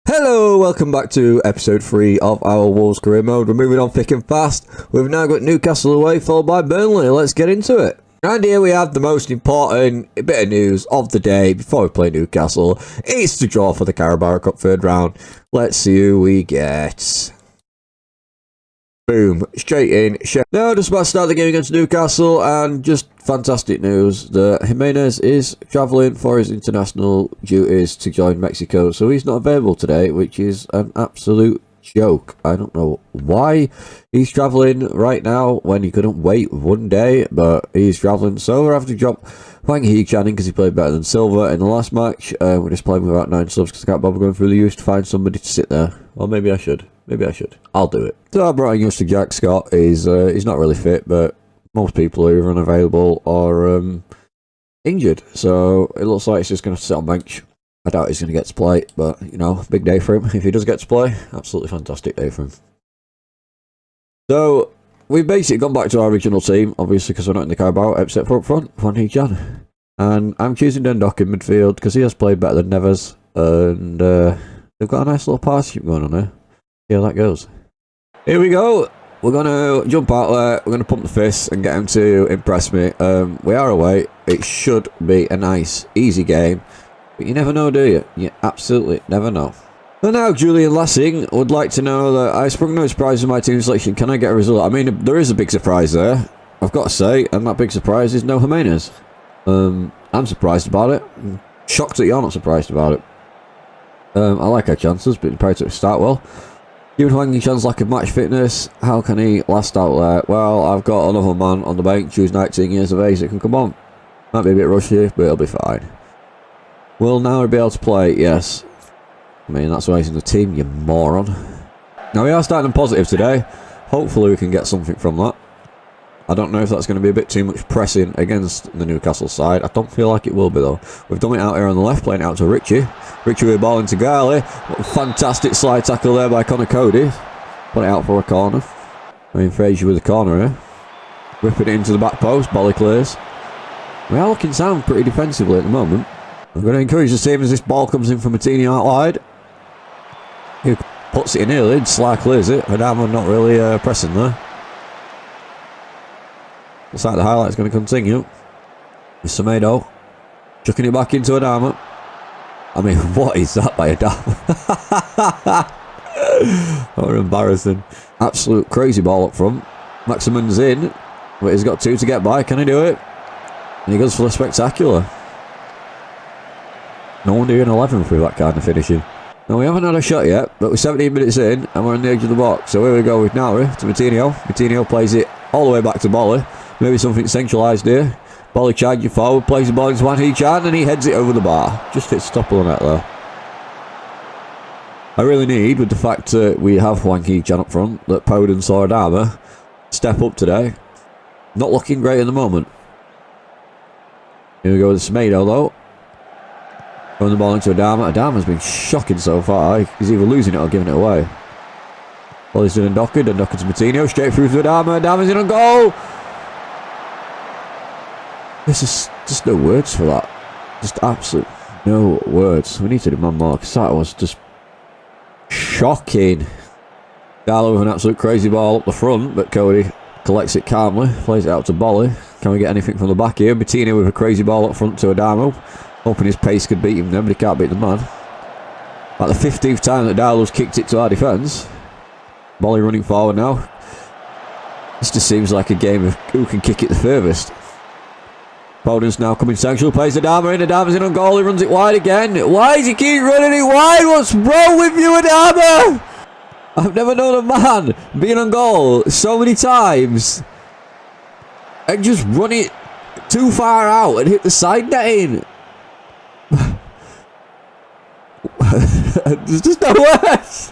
Hello, welcome back to episode 3 of our Wolves career mode. We're moving on thick and fast. We've now got Newcastle away, followed by Burnley. Let's get into it. And here we have the most important bit of news of the day before we play Newcastle. It's the draw for the Carabao Cup third round. Let's see who we get. Boom, straight in. Now, just about to start the game against Newcastle, and just fantastic news that Jimenez is travelling for his international duties to join Mexico, so he's not available today, which is an absolute joke. I don't know why he's travelling right now when he couldn't wait one day, but he's travelling, so we're having to drop Wang Hee-chan in because he played better than Silva in the last match. We're just playing without 9 subs because I can't bother going through the youth to find somebody to sit there. Or maybe I should. I'll do it. So I brought in youngster Jack Scott. He's not really fit, but most people are either unavailable or injured. So it looks like he's just going to sit on bench. I doubt he's going to get to play, but, you know, big day for him. If he does get to play, absolutely fantastic day for him. So we've basically gone back to our original team, obviously, because we're not in the Carabao, except for up front, Wang Hee-chan. And I'm choosing Dundalk in midfield because he has played better than Neves. And they've got a nice little partnership going on there. See how that goes. Here we go. We're going to jump out there. We're going to pump the fist and get him to impress me. We are away. It should be a nice, easy game. But you never know, do you? You absolutely never know. So now, Julian Lassing would like to know that I sprung no surprise in my team selection. Can I get a result? I mean, there is a big surprise there, I've got to say. And that big surprise is no Jimenez. I'm surprised about it. I'm shocked that you're not surprised about it. I like our chances, but prior to it start well. Given Wang Hee-chan's lack of match fitness, how can he last out there? Well, I've got another man on the bench who's 19 years of age that can come on. Might be a bit rushy, but he'll be fine. Will now be able to play? Yes. I mean, that's why he's in the team, you moron. Now, we are starting positive today. Hopefully we can get something from that. I don't know if that's going to be a bit too much pressing against the Newcastle side. I don't feel like it will be, though. We've done it out here on the left, playing it out to Richie. Richie with a ball into Garley. Fantastic slide tackle there by Connor Cody. Put it out for a corner. I mean, Frazier with the corner here. Whipping it into the back post. Bolly clears. We are looking sound pretty defensively at the moment. I'm going to encourage the team as this ball comes in from Martini out wide. He puts it in early. Sly clears it. Adama not really pressing there. Looks like the highlight's going to continue. With Semedo chucking it back into Adama. I mean, what is that by Adama? What embarrassing. Absolute crazy ball up front. Maximin's in, but he's got 2 to get by. Can he do it? And he goes for the spectacular. No wonder you're in 11 through that kind of finishing. Now, we haven't had a shot yet, but we're 17 minutes in and we're on the edge of the box. So here we go with Nauri to Martino. Martino plays it all the way back to Bolly. Maybe something centralised here. Bolly charging forward, plays the ball into Wang Hee-chan and he heads it over the bar. Just hits the top of the net there. I really need, with the fact that we have Wang Hee-chan up front, that Podence and Adama step up today. Not looking great at the moment. Here we go with Semedo though. Throwing the ball into Adama. Adama's been shocking so far. He's either losing it or giving it away. Bolly's to Dundalk. Dundalk to Martino. Straight through to Adama. Adama's in on goal. There's just no words for that. Just absolute no words. We need to demand more because that was just shocking. Darlow with an absolute crazy ball up the front, but Cody collects it calmly, plays it out to Bolly. Can we get anything from the back here? Martino with a crazy ball up front to Adamo. Hoping his pace could beat him then, but he can't beat the man. Like the 15th time that Darlow's kicked it to our defence. Bolly running forward now. This just seems like a game of who can kick it the furthest. Podence now coming central, plays Adama in. Adama's in on goal, he runs it wide again. Why does he keep running it wide? What's wrong with you, Adama? I've never known a man being on goal so many times and just run it too far out and hit the side netting. There's just no words.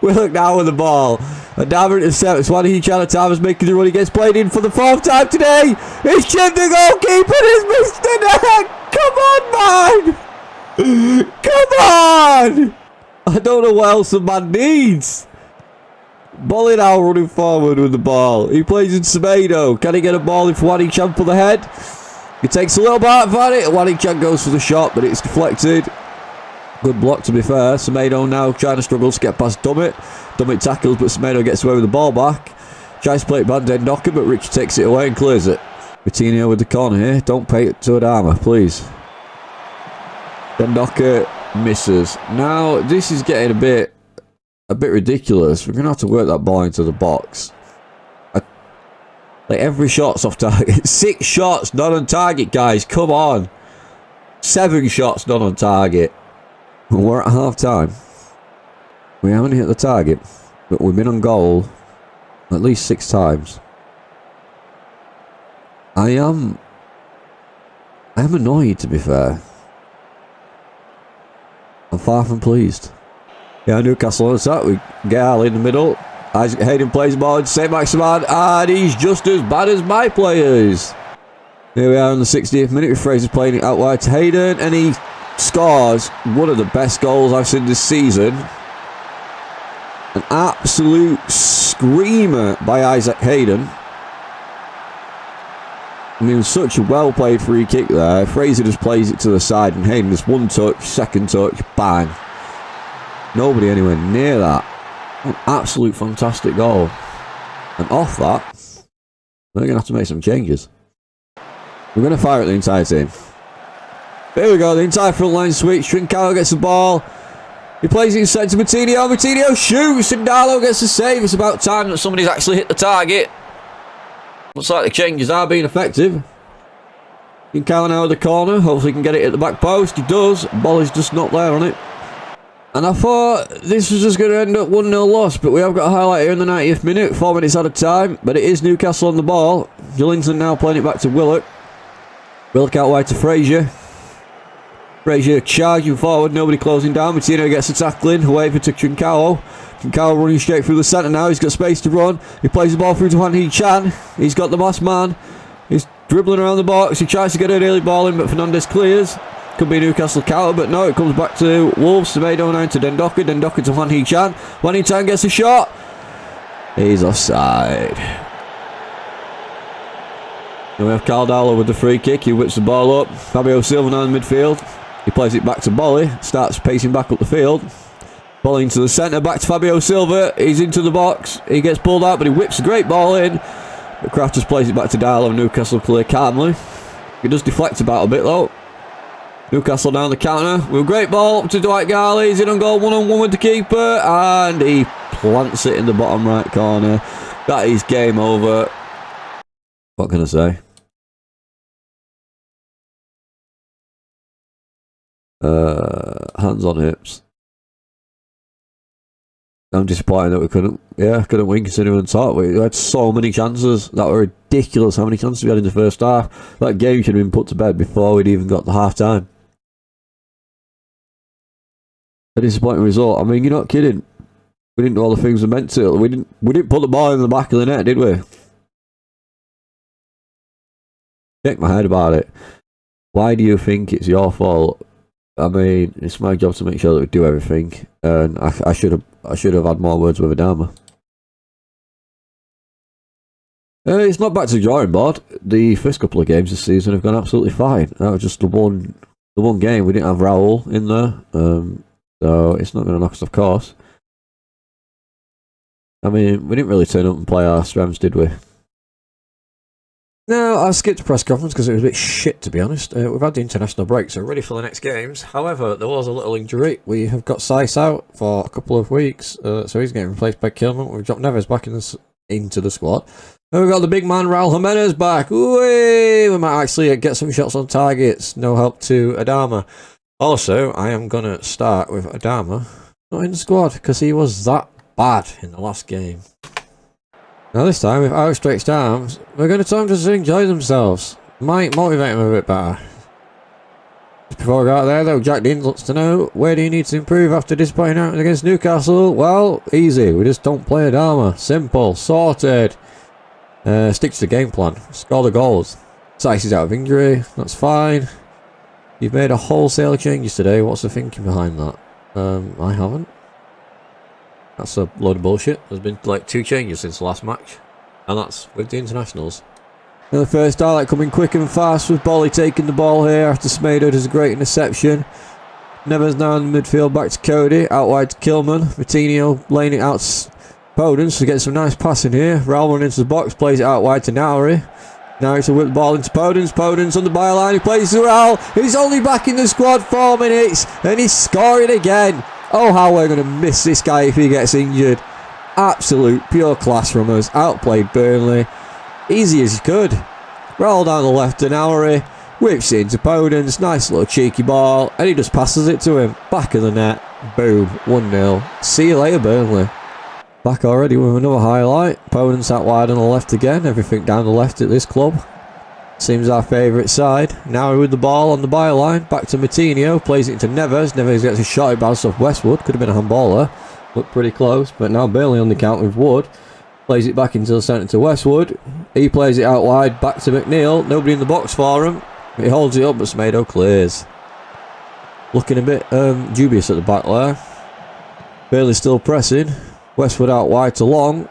We look now with the ball. Adama intercepts. Wang Hee-chan. Adama's making the run. He gets played in for the 4th time today. He's chipped the goalkeeper. He's missed the net. Come on, man. Come on. I don't know what else the man needs. Bolly now running forward with the ball. He plays in Semedo. Can he get a ball in for Wang Hee-chan for the head? He takes a little bite at it. Wang Hee-chan goes for the shot, but it's deflected. Good block, to be fair. Semedo now trying to struggle to get past Dummett. Dummett tackles, but Semedo gets away with the ball back. Tries to play it back to Dendocker, but Richie takes it away and clears it. Coutinho with the corner here. Don't pay it to Adama, please. Dendocker misses. Now, this is getting a bit ridiculous. We're going to have to work that ball into the box. Like, every shot's off target. 6 shots not on target, guys. Come on. 7 shots not on target. We're at half time. We haven't hit the target, but we've been on goal at least 6 times. I am annoyed, to be fair. I'm far from pleased. Yeah, Newcastle on that. We get Ali in the middle. Isaac Hayden plays the ball into St. Maximin, and he's just as bad as my players. Here we are in the 60th minute with Fraser playing it out wide to Hayden, and he scores one of the best goals I've seen this season. An absolute screamer by Isaac Hayden. I mean, such a well-played free kick there. Fraser just plays it to the side, and Hayden just one touch, second touch, bang. Nobody anywhere near that. An absolute fantastic goal. And off that, we're going to have to make some changes. We're going to fire at the entire team. Here we go, the entire front line switch. Trincao gets the ball. He plays it inside to Moutinho. Moutinho shoots, and Darlow gets the save. It's about time that somebody's actually hit the target. Looks like the changes are being effective. Trincao now at the corner. Hopefully he can get it at the back post. He does. Ball is just not there on it. And I thought this was just going to end up 1-0 loss, but we have got a highlight here in the 90th minute, 4 minutes out of time, but it is Newcastle on the ball. Gillington now playing it back to Willock. Willock out wide to Fraser. Fraser charging forward, nobody closing down. Moutinho gets the tackling, away for Trincao. Trincao running straight through the centre now, he's got space to run. He plays the ball through to Hwan Hee-chan. He's got the last man. He's dribbling around the box, he tries to get an early ball in, but Fernandes clears. Could be a Newcastle counter, but no, it comes back to Wolves. Semedo now to Dendocker. Dendocker to Hwan Hee-chan. Hwan Hee-chan gets a shot. He's offside. Then we have Carabao with the free kick. He whips the ball up. Fabio Silva now in midfield. He plays it back to Bolly. Starts pacing back up the field. Bolly into the centre. Back to Fabio Silva. He's into the box. He gets pulled out, but he whips a great ball in. But Kraft just plays it back to Darlow. Newcastle clear calmly. He does deflect about a bit though. Newcastle down the counter with a great ball up to Dwight Garley. He's in on goal 1-on-1 with the keeper, and he plants it in the bottom right corner. That is game over. What can I say? Hands on hips. I'm disappointed that we couldn't win considering top. We had so many chances that were ridiculous. How many chances we had in the first half? That game should have been put to bed before we'd even got to half time. A disappointing result. I mean, you're not kidding. We didn't do all the things we meant to. We didn't put the ball in the back of the net, did we? Shake my head about it. Why do you think it's your fault? I mean, it's my job to make sure that we do everything, and I should have had more words with Adama. It's not back to the drawing board. The first couple of games this season have gone absolutely fine. That was just the one game. We didn't have Raul in there, so it's not going to knock us off course. I mean, we didn't really turn up and play our strengths, did we? No, I skipped the press conference because it was a bit shit, to be honest. We've had the international break, so we're ready for the next games. However, there was a little injury. We have got Saiss out for a couple of weeks, so he's getting replaced by Kilman. We've dropped Neves back into the squad. And we've got the big man, Raul Jimenez, back. Ooh, we might actually get some shots on targets. No help to Adama. Also, I am going to start with Adama not in the squad because he was that bad in the last game. Now this time, with outstretched arms, we're going to tell them to just enjoy themselves. Might motivate them a bit better. Just before we go out there though, Jack Dean wants to know, where do you need to improve after disappointing out against Newcastle? Well, easy. We just don't play Adama. Simple. Sorted. Stick to the game plan. Score the goals. Saiss is out of injury. That's fine. You've made a wholesale changes today. What's the thinking behind that? I haven't. That's a load of bullshit. There's been like 2 changes since the last match, and that's with the internationals. And the first highlight coming quick and fast with Bolly taking the ball here after Semedo does a great interception. Neves now in the midfield, back to Cody, out wide to Kilman. Vitinho laying it out to Podence to get some nice passing here. Raul running into the box, plays it out wide to Nauri. Nauri to whip the ball into Podence. Podence on the byline, he plays to Raul. He's only back in the squad 4 minutes, and he's scoring again. Oh, how we're going to miss this guy if he gets injured. Absolute pure class from us. Outplayed Burnley. Easy as he could. Raul down the left to Nauri. Whips it into Podence. Nice little cheeky ball. And he just passes it to him. Back of the net. Boom. 1-0. See you later, Burnley. Back already with another highlight. Podence out wide on the left again. Everything down the left at this club. Seems our favourite side. Now with the ball on the byline. Back to Vitinho. Plays it into Neves. Neves gets a shot. It bounced off Westwood. Could have been a handball there. Looked pretty close. But now Burnley on the count with Wood. Plays it back into the centre to Westwood. He plays it out wide. Back to McNeil. Nobody in the box for him. He holds it up, but Semedo clears. Looking a bit dubious at the back there. Burnley still pressing. Westwood out wide to Long.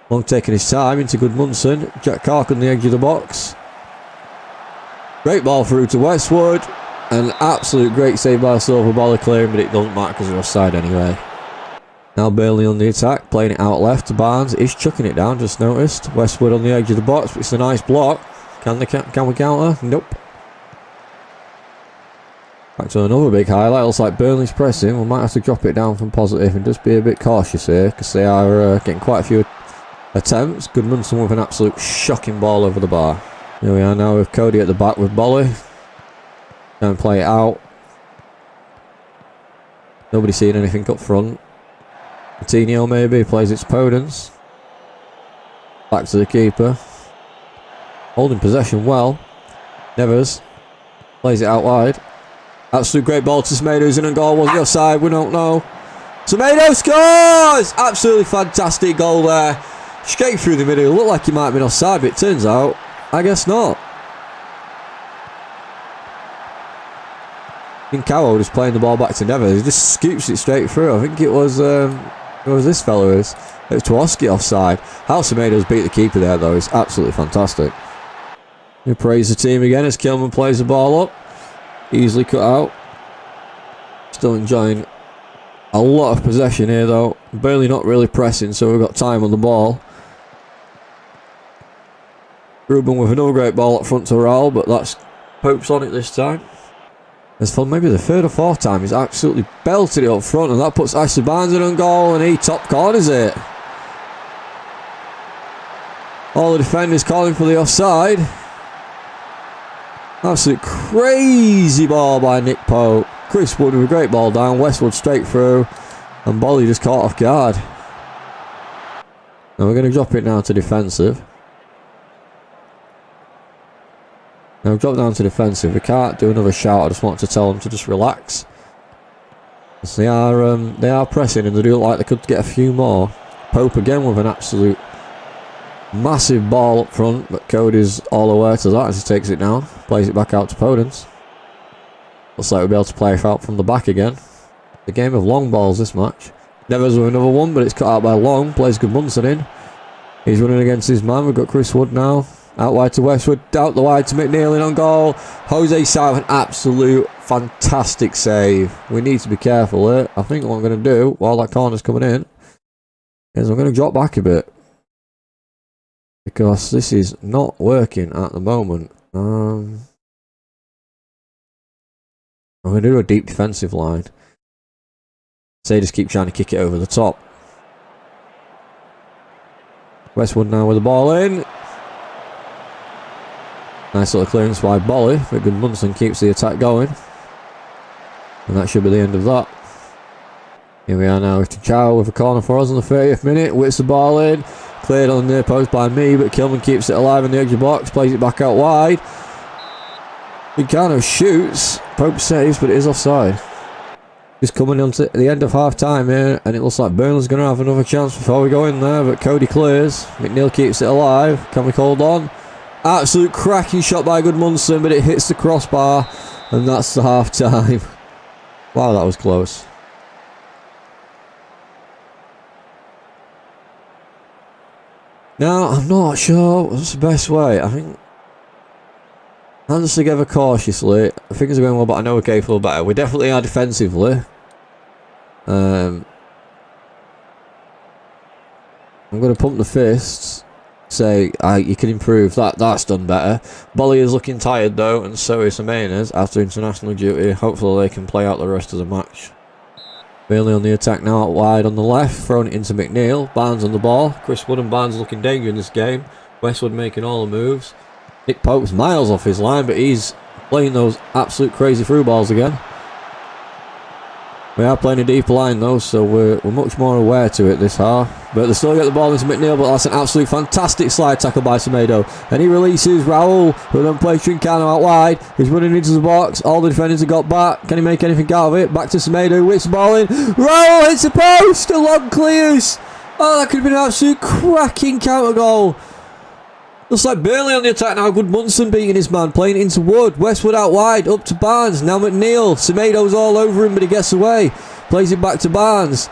Long taking his time into Goodmunson. Jack Clark on the edge of the box. Great ball through to Westwood. An absolute great save by Silva. Ball clearing, but it doesn't matter because they're offside anyway. Now Burnley on the attack, playing it out left to Barnes. He's chucking it down, just noticed. Westwood on the edge of the box, but it's a nice block. Can we counter? Nope. Back to another big highlight. Looks like Burnley's pressing. We might have to drop it down from positive and just be a bit cautious here, because they are getting quite a few attempts. Goodmanson with an absolute shocking ball over the bar. Here we are now with Cody at the back with Bolly. Trying to play it out. Nobody seeing anything up front. Coutinho maybe plays its Podence. Back to the keeper. Holding possession well. Neves plays it out wide. Absolute great ball to Semedo, who's in a goal. Was he offside? We don't know. Semedo scores! Absolutely fantastic goal there. Straight through the middle. It looked like he might have been offside, but it turns out, I guess not. Incawo just playing the ball back to Neves. He just scoops it straight through. I think it was this fella is. It was Twoski offside. How Semedo's beat the keeper there though is absolutely fantastic. We praise the team again as Kilman plays the ball up. Easily cut out. Still enjoying a lot of possession here though. Burnley not really pressing, so we've got time on the ball. Ruben with another great ball up front to Raul, but that's Pope's on it this time. As for maybe the third or fourth time, he's absolutely belted it up front, and that puts Ashley Barnes in on goal, and he top corners it. All the defenders calling for the offside. Absolute crazy ball by Nick Pope. Chris Wood with a great ball down, Westwood straight through, and Bolly just caught off guard. Now we're going to drop it now to defensive. Now drop down to defensive. We can't do another shout. I just want to tell them to just relax. They are pressing, and they do look like they could get a few more. Pope again with an absolute massive ball up front, but Cody's all aware to that as he takes it down. Plays it back out to Podence. Looks like we'll be able to play it out from the back again. The game of long balls this match. Neves with another one, but it's cut out by Long. Plays Goodmunson in. He's running against his man. We've got Chris Wood now. Out wide to Westwood, out the wide to McNeil in on goal. Jose Sa with an absolute fantastic save. We need to be careful here. I think what I'm going to do while that corner's coming in is I'm going to drop back a bit, because this is not working at the moment. I'm going to do a deep defensive line. Say just keep trying to kick it over the top. Westwood now with the ball in. Nice little clearance by Bolly, but Goodmunson keeps the attack going. And that should be the end of that. Here we are now with Chow with a corner for us on the 30th minute. Whips the ball in. Cleared on the near post by me, but Kilman keeps it alive in the edge of the box. Plays it back out wide. Vicano shoots. Pope saves, but it is offside. Just coming on to the end of half time here, and it looks like Burnley's going to have another chance before we go in there, but Cody clears. McNeil keeps it alive. Can we hold on? Absolute cracking shot by Goodmunson, but it hits the crossbar, and that's the half time. Wow, that was close. Now, I'm not sure what's the best way. I think Hands together cautiously. Things are going well, but I know we're capable of better. We definitely are defensively. I'm going to pump the fists. Say, you can improve. That's done better. Bolly is looking tired though, and so is Jimenez after international duty. Hopefully they can play out the rest of the match. Bailey on the attack now out wide on the left, throwing it into McNeil. Barnes on the ball. Chris Wood and Barnes looking danger in this game. Westwood making all the moves. Nick Pope's miles off his line, but he's playing those absolute crazy through balls again. We are playing a deeper line though, so we're much more aware to it this half. But they still get the ball into McNeil, but that's an absolute fantastic slide tackle by Semedo. And he releases Raul, who then plays Trincano out wide. He's running into the box. All the defenders have got back. Can he make anything out of it? Back to Semedo, who whips the ball in. Raul hits the post! The long clears! Oh, that could have been an absolute cracking counter goal. Looks like Burnley on the attack now. Good Munson beating his man, playing into Wood. Westwood out wide, up to Barnes. Now McNeil. Semedo's all over him, but he gets away. Plays it back to Barnes.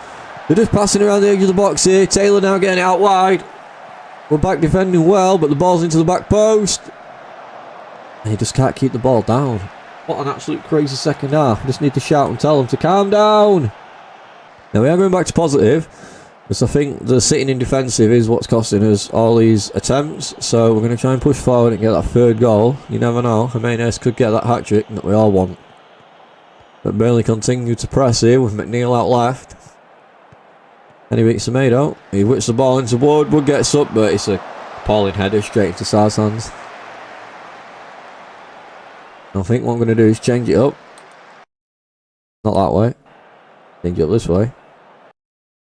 They're just passing around the edge of the box here. Taylor now getting it out wide. We're back defending well, but the ball's into the back post. And he just can't keep the ball down. What an absolute crazy second half. Just need to shout and tell them to calm down. Now we are going back to positive. Because I think the sitting in defensive is what's costing us all these attempts. So we're going to try and push forward and get that third goal. You never know. Jimenez could get that hat-trick that we all want. But Burnley continue to press here with McNeil out left. And he beats Semedo. He whips the ball into Wood. Wood gets up, but it's a appalling header straight into Sar's hands. I think what I'm going to do is change it up. Not that way. Change it up this way.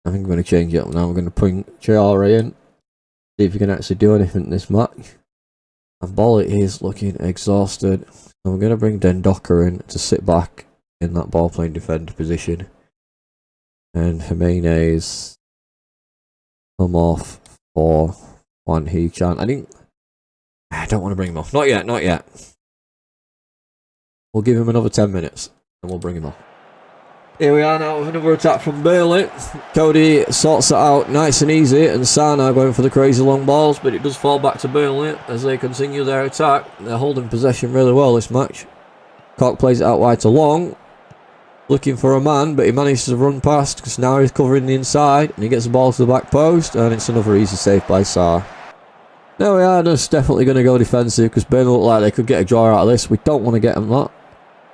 I think I'm going to change it up now. We're going to bring Chiara in. See if he can actually do anything in this match. And Bolly is looking exhausted. So we're going to bring Dendoka in to sit back in that ball playing defender position. And Jimenez come off for Juan He-chan. I don't want to bring him off. Not yet, not yet. We'll give him another 10 minutes and we'll bring him off. Here we are now with another attack from Burnley. Cody sorts it out nice and easy, and Sana going for the crazy long balls, but it does fall back to Burnley as they continue their attack. They're holding possession really well this match. Cork plays it out wide to Long, looking for a man, but he manages to run past because now he's covering the inside, and he gets the ball to the back post, and it's another easy save by Sarr. Now we are just definitely going to go defensive because Burnley look like they could get a draw out of this. We don't want to get them that.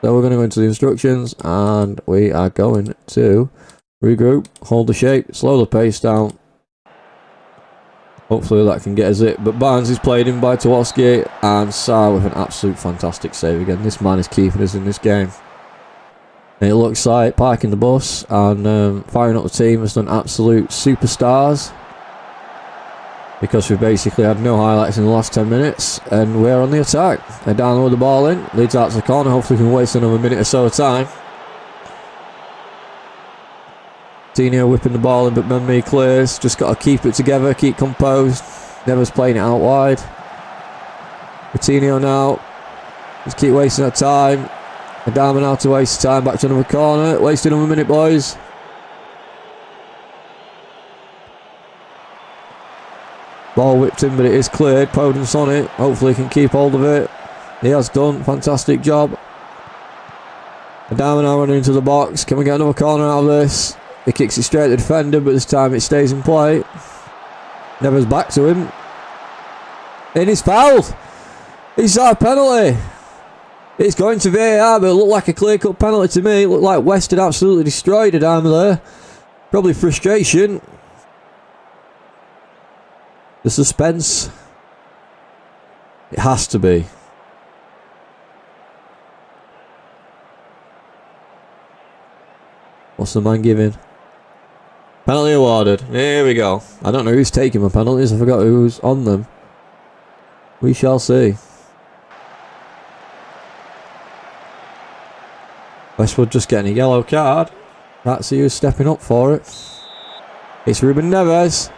So we're going to go into the instructions and we are going to regroup, hold the shape, slow the pace down. Hopefully that can get us it. But Barnes is played in by Tawaski and Sarr with an absolute fantastic save again. This man is keeping us in this game. And it looks like parking the bus and firing up the team has done absolute superstars. Because we've basically had no highlights in the last 10 minutes. And we're on the attack. They're down with the ball in. Leads out to the corner. Hopefully we can waste another minute or so of time. Tino whipping the ball in, but Memmi clears. Just got to keep it together. Keep composed. Never's playing it out wide. Coutinho now. Just keep wasting our time. Adama now to waste time. Back to another corner. Wasting another minute, boys. Ball whipped in, but it is cleared. Podence on it. Hopefully he can keep hold of it. He has done. Fantastic job. Adama now running into the box. Can we get another corner out of this? He kicks it straight at the defender, but this time it stays in play. Never's back to him. And he's fouled. He's got a penalty. It's going to VAR, but it looked like a clear-cut penalty to me. It looked like West had absolutely destroyed Adama there. Probably frustration. The suspense. It has to be. What's the man giving? Penalty awarded. Here we go. I don't know who's taking my penalties. I forgot who's on them. We shall see. Westwood just getting a yellow card. Can't see who's stepping up for it. It's Ruben Neves.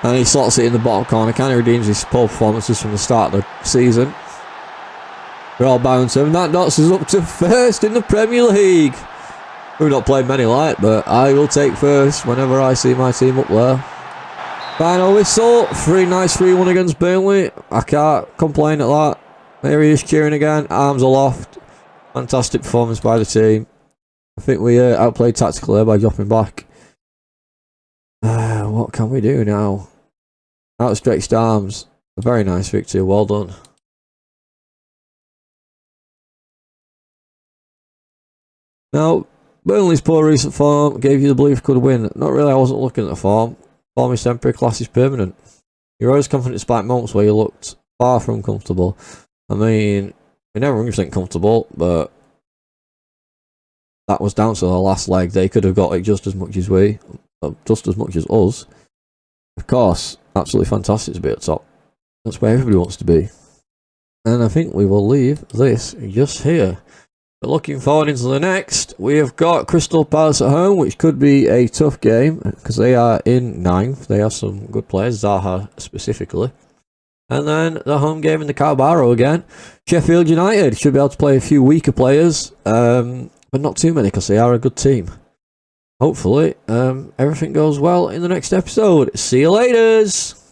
And he slots it in the bottom corner. Kind of redeems his poor performances from the start of the season. We're all bound to him. That knocks us up to first in the Premier League. We've not played many like, but I will take first whenever I see my team up there. Final whistle. Nice 3-1 against Burnley. I can't complain at that. There he is cheering again, arms aloft. Fantastic performance by the team. I think we outplayed tactically there by dropping back. What can we do now? Outstretched arms. A very nice victory, well done. Now, Burnley's poor recent form gave you the belief could win. Not really, I wasn't looking at the form. Form is temporary, class is permanent. You're always confident despite moments where you looked far from comfortable. I mean, we're never 100% comfortable, but that was down to the last leg. They could have got it just as much as we, just as much as us. Of course, absolutely fantastic to be at top. That's where everybody wants to be. And I think we will leave this just here. But looking forward into the next, we have got Crystal Palace at home, which could be a tough game because they are in 9th. They have some good players, Zaha specifically. And then the home game in the Carabao again. Sheffield United should be able to play a few weaker players, but not too many because they are a good team. Hopefully, everything goes well in the next episode. See you laters!